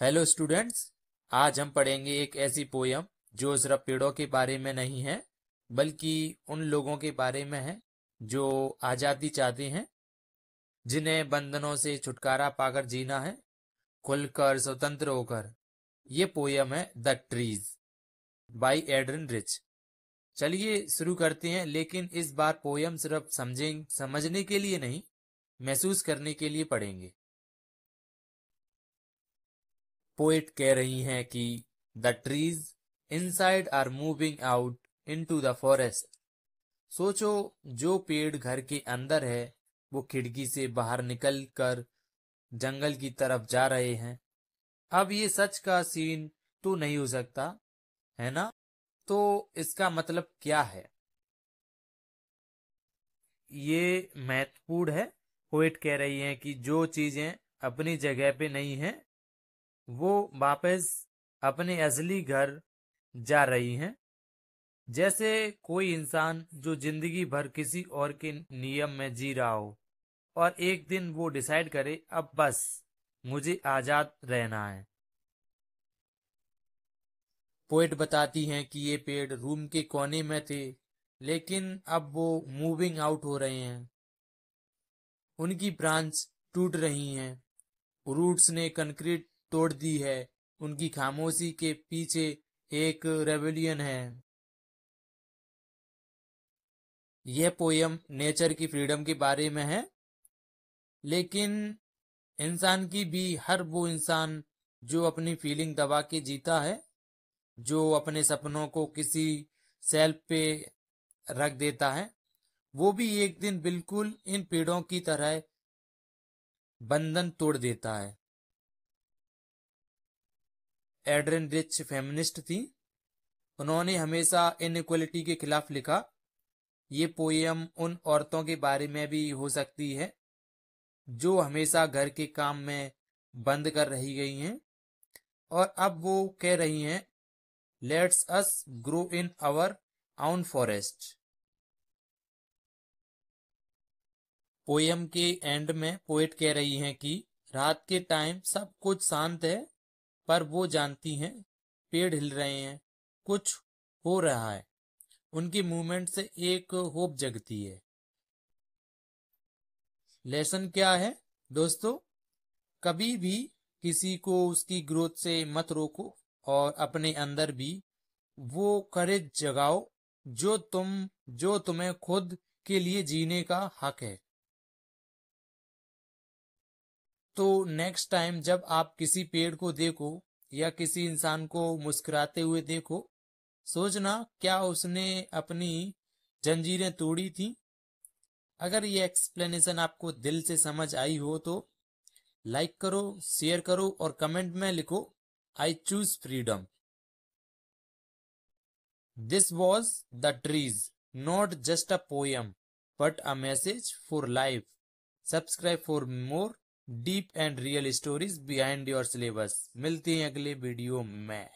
Hello students, आज हम पढ़ेंगे एक ऐसी पोयम जो सिर्फ पेड़ों के बारे में नहीं है बल्कि उन लोगों के बारे में है जो आज़ादी चाहते हैं, जिन्हें बंधनों से छुटकारा पाकर जीना है, खुलकर स्वतंत्र होकर। ये पोयम है the trees by Adrienne Rich. चलिए शुरू करते हैं, लेकिन इस बार पोयम सिर्फ समझने के लिए नहीं, महसूस करने के लिए पढ़ेंगे। पोएट कह रही हैं कि the trees inside are moving out into the forest. सोचो, जो पेड़ घर के अंदर है वो खिड़की से बाहर निकल कर जंगल की तरफ जा रहे हैं। अब ये सच का सीन तो नहीं हो सकता, है ना? तो इसका मतलब क्या है? ये महत्वपूर्ण है। पोएट कह रही हैं कि जो चीजें अपनी जगह पे नहीं हैं वो वापस अपने असली घर जा रही हैं। जैसे कोई इंसान जो जिंदगी भर किसी और के नियम में जी रहा हो और एक दिन वो डिसाइड करे अब बस मुझे आजाद रहना है। पोएट बताती हैं कि ये पेड़ रूम के कोने में थे, लेकिन अब वो मूविंग आउट हो रहे हैं। उनकी ब्रांच टूट रही हैं, रूट्स ने कंक्रीट तोड़ दी है। उनकी खामोशी के पीछे एक रेवोल्यूशन है। यह पोयम नेचर की फ्रीडम के बारे में है, लेकिन इंसान की भी। हर वो इंसान जो अपनी फीलिंग दबा के जीता है, जो अपने सपनों को किसी सेल्फ पे रख देता है, वो भी एक दिन बिल्कुल इन पेड़ों की तरह बंधन तोड़ देता है। एड्रिन रिच फेमिनिस्ट थी। उन्होंने हमेशा इनइक्वलिटी के खिलाफ लिखा। ये पोयम उन औरतों के बारे में भी हो सकती है जो हमेशा घर के काम में बंद कर रही गई हैं और अब वो कह रही हैं, let's us grow in our own forest. Poem के एंड में पोएट कह रही हैं कि रात के टाइम सब कुछ शांत है, पर वो जानती हैं पेड़ हिल रहे हैं, कुछ हो रहा है। उनकी मूवमेंट से एक होप जगती है। लेसन क्या है दोस्तों? कभी भी किसी को उसकी ग्रोथ से मत रोको और अपने अंदर भी वो करेज जगाओ जो तुम्हें खुद के लिए जीने का हक है। तो नेक्स्ट टाइम जब आप किसी पेड़ को देखो या किसी इंसान को मुस्कुराते हुए देखो, सोचना क्या उसने अपनी जंजीरें तोड़ी थी। अगर ये एक्सप्लेनेशन आपको दिल से समझ आई हो तो लाइक करो, शेयर करो और कमेंट में लिखो, I choose freedom. This was the trees, not just a poem but a message for life. Subscribe for more deep and real stories behind your syllabus. मिलते हैं अगले वीडियो में।